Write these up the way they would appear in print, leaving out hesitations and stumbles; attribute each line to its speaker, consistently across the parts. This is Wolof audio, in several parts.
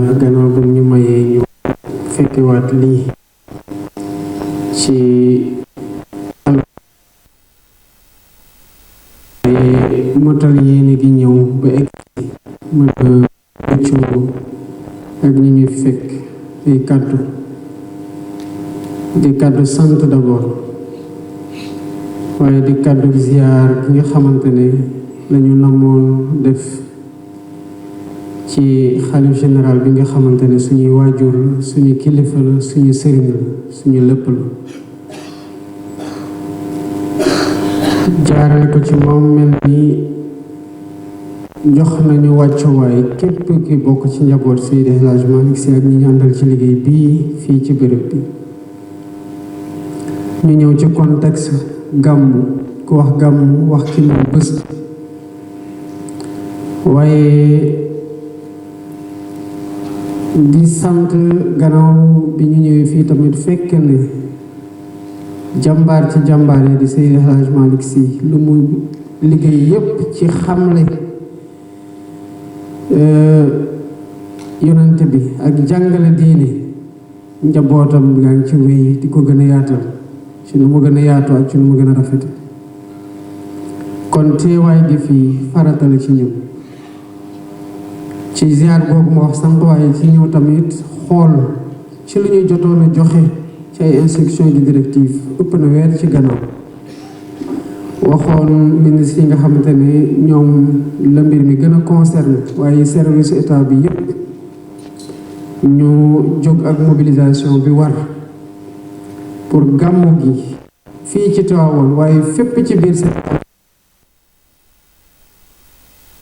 Speaker 1: gannaaw bu ñu mayee ñu fekkewaat lii ci motal yéene gi ñëw ba egg mën a wëccoo ak ñi ñuy fekk di kàddu sant d'abord waaye di kàddu ziar ki nga xamante ne lañu namoon def ci xalif général bi nga xamante ne suñuy waajur la suñu kilifa la suñu sëriñ la suñu lépp la jaarale ko ci moom mel ni jox nañu wàccuwaay képp ki bokk ci njaboot Seydi El Hadji Malick Sy ak ñi ñu àndal ci liggéey bii fii ci béréb bi ñu ñëw ci contexte gàmmu ku wax gàmmu wax ki mu bés waaye di sant gannaaw bi ñu ñëwee fii tamit fekk ne jàmbaar ci jàmbaar yi di Seydi El Hadji Malick Sy lu mu liggéey yépp ci xamle yonent bi ak jàngale diine njabootam gaa ngi ci wéy di ko gën a yaatal ci nu mu gën a yaatu ak ci nu mu gën a rafet kon teewaay gi fii faratale ci ñun ci ziar boobu ma wax sànq waaye ci ñëw tamit xool ci lu ñuy jotoon a joxe ci ay instructions di directive ëpp na weer ci gannaaw waxoon ministre yi nga xamante ne ñoom la mbir mi gën a concerné waaye service état bi yépp ñu jóg ak mobilisation bi war pour gàmmu gi fii ci Tivaouane waaye fépp ci biir Sénégal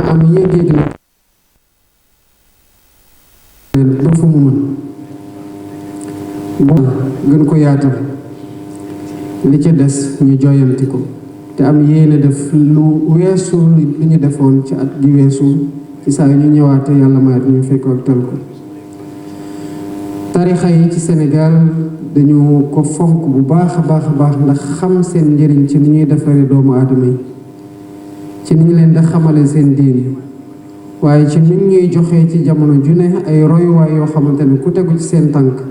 Speaker 1: am yéeg-yéeg na ba fu mu mën bu gën ko yaatal li ci des ñu joyanti ko te am yéene def lu weesu li ñu defoon ci at gi weesu ci saa yu ñu ñëwaate yàlla mayat ñu fekk ak tal ko tarixa yi ci Sénégal dañu ko fonk bu baax a baax ndax xam seen njëriñ ci ni ñuy defaree doomu aadama yi ci ni ñu leen di xamale seen diini waaye ci nit ñuy joxe ci jamono ju ne ay royuwaay yoo xamante ne ku tegu ci seen tànk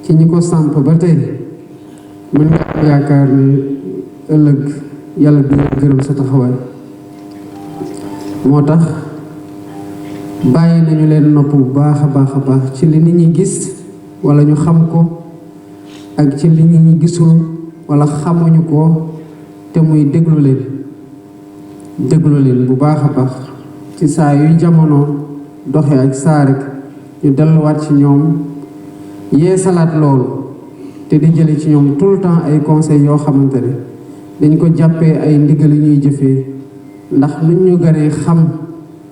Speaker 1: ci ñi ko samp ba tey mën nga am yaakaar ni ëllëg yàlla dina gërëm sa taxawaay moo tax bàyyi nañu leen nopp bu baax a baax ci li nit ñi gis wala ñu xam ko ak ci li nit ñi gisul wala xamuñu ko te muy déglu leen bu baax a baax ci saa yuy jamono doxe ak saa rek ñu delluwaat ci ñoom yee salaat loolu te di jële ci ñoom tout le temps ay conseils yoo xamante ne dañ ko jàppee ay ndigal yu ñuy jëfee ndax nuñ ñu gënee xam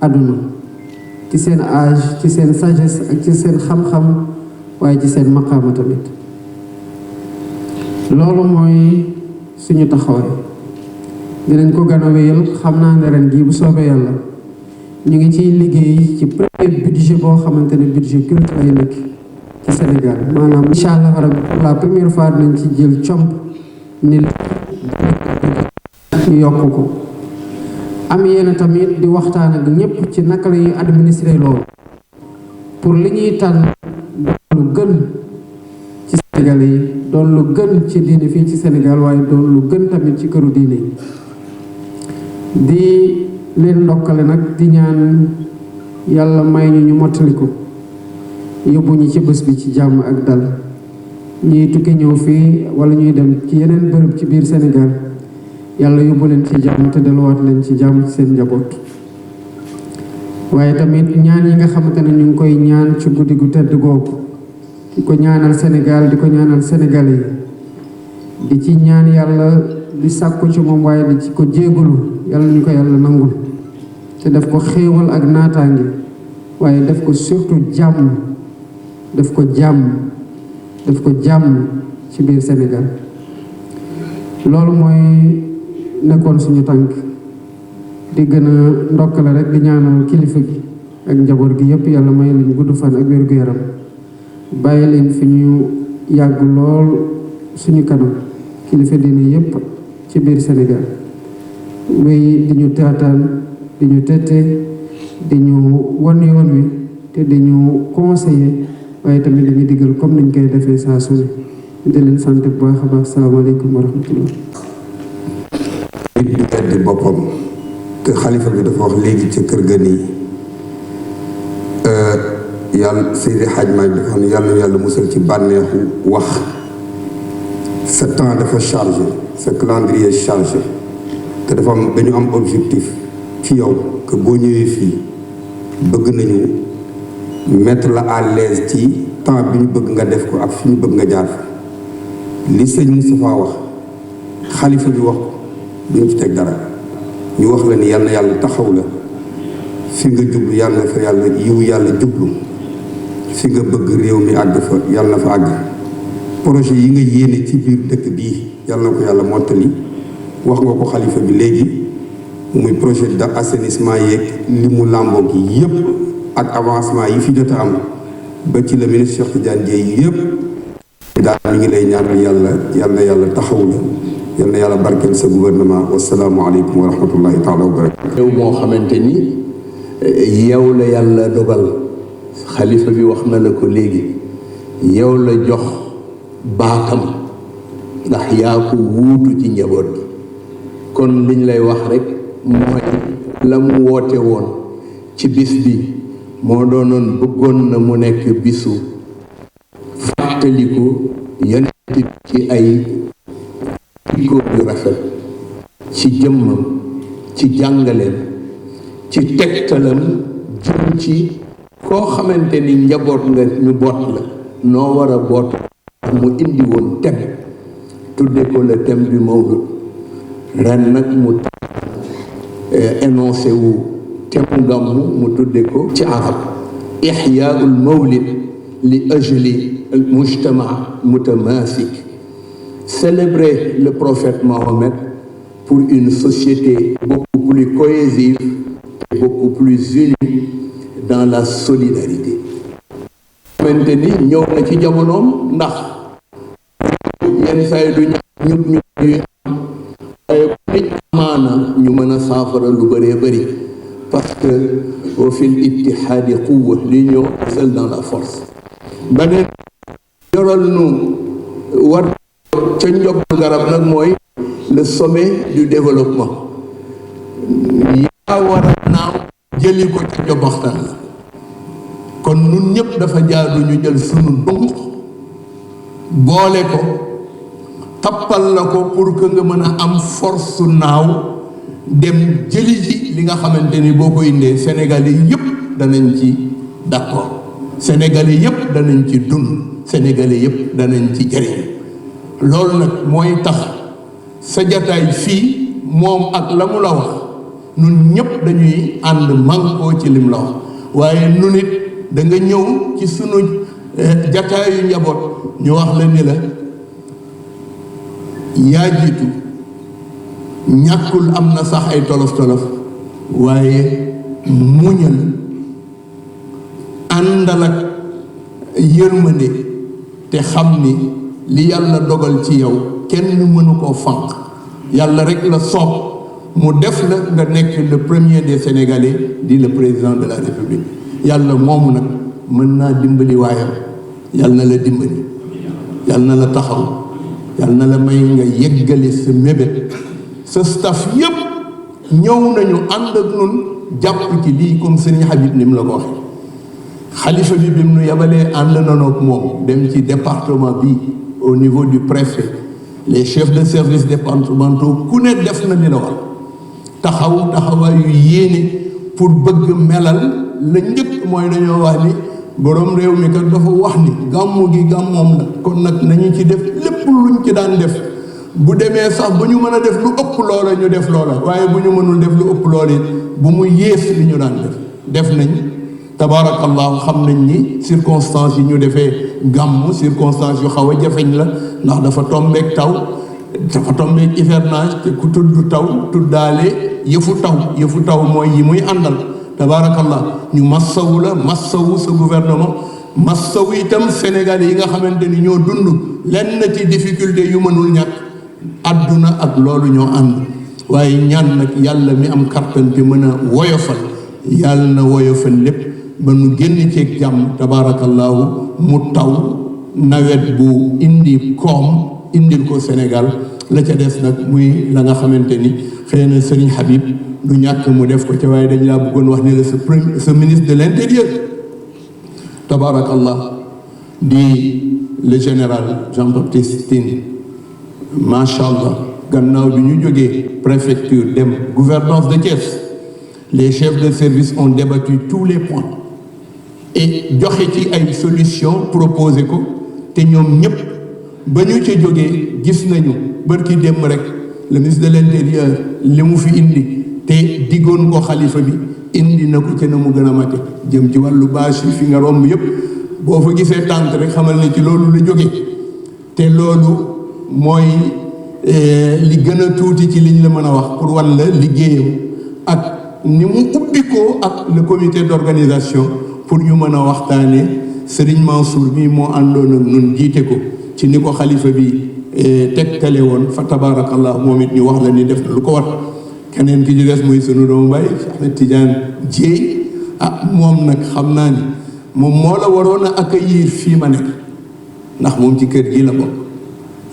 Speaker 1: àdduna ci seen âge ci seen sagesse ak ci seen xam-xam waaye ci seen maqaama tamit loolu mooy suñu taxawaay dinañ ko gën a wéyal xam naa ne ren gii bu soobee yàlla ñu ngi ciy liggéey ci premier budget boo xamante ne budget culte lay nekk ci Sénégal maanaam incha allah rabbi pour la première fois dinañ ci jël comp ni ñu yokk ko am yéen tamit di waxtaan ak ñëpp ci naka la ñuy administrer loolu pour li ñuy tànn doon lu gën ci Sénégal yi doon lu gën ci diine fii ci Sénégal waaye doon lu gën tamit ci këru diine yi di leen ndokkale nag di ñaan yàlla may ñu mottali ko yóbbu ñu ci bés bi ci jàmm ak dal ñuy tukki ñëw fii wala ñuy dem ci yeneen bërëb ci biir Sénégal yàlla yóbbu leen ci jàmm te delluwaat leen ci jàmm ci seen njaboot waaye tamit ñaan yi nga xamante ne ñu ngi koy ñaan ci guddi gu tedd googu di ko ñaanal Sénégal di ko ñaanal Sénégalais yi di ci ñaan yàlla di sàkku ci moom waaye di ci ko jéegalu yàlla ñu ko yàlla nangul te def ko xéewal ak naataange waaye def ko surtout jàmm def ko jàmm ci biir Sénégal loolu mooy nekkoon suñu tànk di gën a ndokkale rek di ñaanal kilifa gi ak njaboot gi yépp yàlla may leen gudd fan ak wér gu yaram bàyyi leen fi ñu yàgg lool suñu kanam kilifa diine yépp ci biir Sénégal wéy di ñu taataan di ñu tette di ñu won yoon wi te dañu conseiller waaye tamit dañuy digal comme niñ koy defee saa su ne di leen sant bu baax a baax salaamaaleykum wa rahmatullah.
Speaker 2: nit du weddi boppam te xalifa bi dafa wax léegi ca kër ga nii yàlla Seydi Hadj Malick dafa xam ne yàlla musal ci bànneexu wax sa temps dafa chargé sa calendrier chargé te dafa am dañu am objectif ci yow que boo ñëwee fii bëgg nañu mettre la à l'aise ci temps bi ñu bëgg nga def ko ak fi ñu bëgg nga jaar li sëñ Moustapha wax xalifa bi wax ko duñ ci teg dara ñu wax la ni yal na yàlla taxaw la fi nga jublu yàlla na fa yàlla yiw yàlla jublu fi nga bëgg réew mi àgg fa yàlla na fa àgg projet yi nga yéene ci biir dëkk bii yàlla na ko yàlla mottali wax nga ko xalifa bi léegi muy projet d'assainissement yeeg li mu làmboo gi yëpp ak avancement yi fi jot a am ba ci le ministre Cheikh Tidiane Dièye yëpp daal mi ngi lay ñaanal yàlla taxaw la yal na yàlla barkeel sa gouvernement wasalaamualeykum wa rahmatullahi taala wa barakatu.
Speaker 3: réew moo xamante ni yow la yàlla dogal xalifa bi wax na la ko léegi yow la jox baatam ndax yaa ko wuutu ci njaboot bi kon liñ lay wax rek mooy la mu woote woon ci bis bi moo doonoon bëggoon na mu nekk bisu fàttaliku yonent bi ci ay jikko yu rafet ci jëmmam ci jàngaleem ci tegtalam jëm ci koo xamante ni njaboot nga ñu boot la noo war a boot mu indi woon thème tudde ko le thème du Mawlud ren nag mu énoncé wu thème gàmmu mu tudde ko ci arab ihyaul mawlid li ajli al mujtama mutamasik. Célébrer le prophète Mohammed pour une société beaucoup plus cohésive et beaucoup plus unie dans la solidarité. xamante ni ñëw na ci jamonoom ndax yenn saa yi du ñu waaye ku nit amaana ñu mën a saafara lu bëree bëri parce que au fil ittihaadi quwwa l'union seule dans la force. beneen yoral nu war ca njob garab nag mooy le sommet du développement yaa war a naaw jëli ko ca njobaxtan la kon nun ñëpp dafa jaadu ñu jël sunu dunq boole ko tappal la ko pour que nga mën a am force su naaw dem jëli ji li nga xamante ni boo ko indee Sénégalais yëpp danañ ci d'accord Sénégalais yëpp danañ ci dund Sénégalais yëpp danañ ci jëriñ loolu nag mooy tax sa jataay fii moom ak la mu la wax nun ñëpp dañuy ànd mànkoo ci lim la wax waaye nun it da nga ñëw ci sunu jataayu njaboot ñu wax la ni la yaa jiitu ñàkkul am na sax ay tolof-tolof waaye muñal àndal ak yërmande te xam ni li yàlla dogal ci yow kenn mënu koo fànq yàlla rek la soob mu def la nga nekk le premier des Sénégalais di le président de la République yàlla moomu nag mën naa dimbali waayam yàlla na la dimbali yàlla na la taxaw yàlla na la may nga yeggale sa mébét sa staff yépp ñëw nañu ànd ak nun jàpp ci lii comme Serigne Habib ni mu la ko waxee xalifa bi bi mu nu yabalee ànd nañu ak moom dem ci département bi au niveau du préfet les chefs de service départementaux ku ne def na ni la war taxawaayu yéene pour bëgg melal la njëkk mooy dañoo wax ni borom réew mi kat dafa wax ni gàmmu gi gàmmoom la kon nag nañu ci def lépp luñ ci daan def bu demee sax bu ñu mën a def lu ëpp loola ñu def loola waaye bu ñu mënul def lu ëpp loola it bu mu yées li ñu daan def nañ tabaarakallahu xam nañ ni circonstances yi ñu defee gàmmu circonstances yu xaw a jafeñ la ndax dafa tombeek taw dafa tombeek hivernage te ku tudd taw tuddaale yëfu taw mooy yi muy àndal tabaarakallah ñu massawu la massawu sa gouvernement massawu itam Sénégal yi nga xamante ni ñoo dund lenn ci difficulté yu mënul ñàkk àdduna ak loolu ñoo ànd waaye ñaan nag yàlla mi am kartan te mën a woyofal yàlla na woyofal lépp ba nu génn ceeg jàmm tabaarakallaahu mu taw nawet bu indi koom indil ko Sénégal la ca des nag muy la nga xamante ni xëy na Serigne Habib du ñàkk mu def ko ca waaye dañ laa bëggoon wax ni la sa ministre de l'intérieur tabaarakallah di le général Jean-Baptiste Tine macha allah gannaaw bi ñu jógee préfecture dem gouvernance de Thiès les chefs de service ont débattu tous les points et joxe ci ay solutions proposé ko te ñoom ñëpp ba ñu ca jógee gis nañu bërki démb rek le ministre de l'intérieur li mu fi indi te diggoon ko xalifa bi indi na ko ca na mu gën a mate jëm ci wàllu bâche yi fi nga romb yëpp boo fa gisee tànk rek xamal ne ci loolu la jóge te loolu mooy li gën a tuuti ci liñ la mën a wax pour wan la liggéeyam ak ni mu ubbi ko ak le comité d'organisation pour ñu mën a waxtaane Serigne Mansour mi moo àndoon ak nun jiite ko ci ni ko xalifa bi tegtale woon fa tabaarakallah moom it ñu wax la ni def na lu ko war keneen ki ci des muy sunu doomu baay Cheikh Ahmed Tidiane Dièye moom nag xam naa ni moom moo la waroon a accueillir fii ma nekk ndax moom ci kër gi la bokk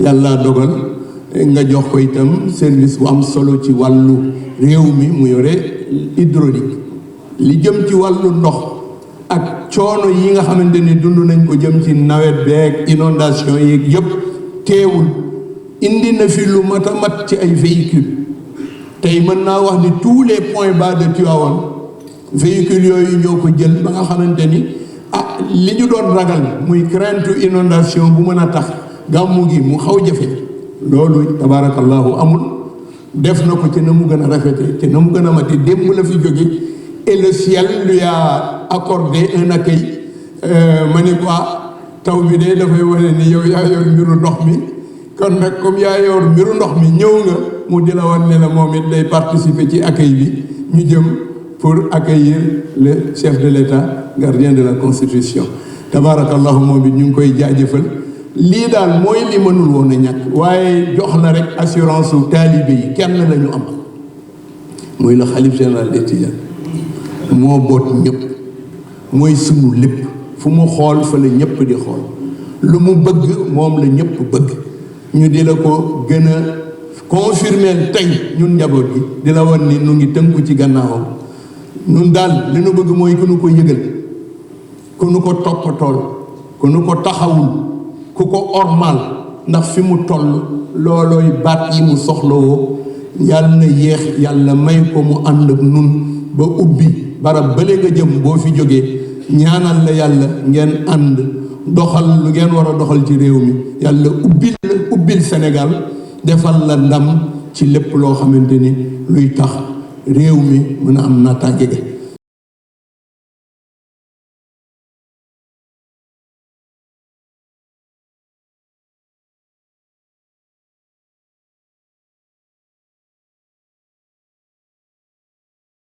Speaker 3: yàlla dogal nga jox ko itam service bu am solo ci wàllu réew mi mu yore hydraulique li jëm ci wàllu ndox ak coono yi nga xamante ni dund nañ ko jëm ci nawet beeg inondation yeeg yëpp teewul indi na fi lu mat a mat ci ay véhicules tey mën naa wax ni tous les points bas de Tivaouane véhicules yooyu ñoo ko jël ba nga xamante ni li ñu doon ragal muy crainte inondation bu mën a tax gàmmu gi mu xaw jafe loolu tabaarakallahu amul def na ko ci na mu gën a rafete ci na mu gën a mate démb la fi jóge et le ciel lui a accordé un accueil ma ni ko taw bi de dafay wane ni yow yaa yor mbiru ndox mi kon nag comme yaa yor mbiru ndox mi ñëw nga mu di la wan ne la moom it day participer ci accueil bi ñu jëm pour accueillir le chef de l'État gardien de la Constitution tabaarakallahu moom it ñu ngi koy jaajëfal lii daal mooy li mënul woon a ñàkk waaye jox la rek assurance su taalibe yi kenn la ñu am muy le khalife général des Tidianes moo boot ñëpp mooy sunu lépp fu mu xool fa la ñëpp di xool lu mu bëgg moom la ñëpp bëgg ñu di la ko gën a confirmer tey ñun njaboot gi di la wan ni nu ngi tënku ci gannaawam ñun daal li nu bëgg mooy ku nu ko yëgal ku nu ko toppatool ku nu ko taxawul ku ko ormal ndax fi mu toll loolooy baat yi mu soxlawoo yàlla na yéex yàlla may ko mu ànd ak nun ba ubbi barab bële nga jëm boo fi jógee ñaanal la yàlla ngeen ànd doxal lu ngeen war a doxal ci réew mi yàlla ubbil Sénégal defal la ndam ci lépp loo xamante ni luy tax réew mi mën a am naataange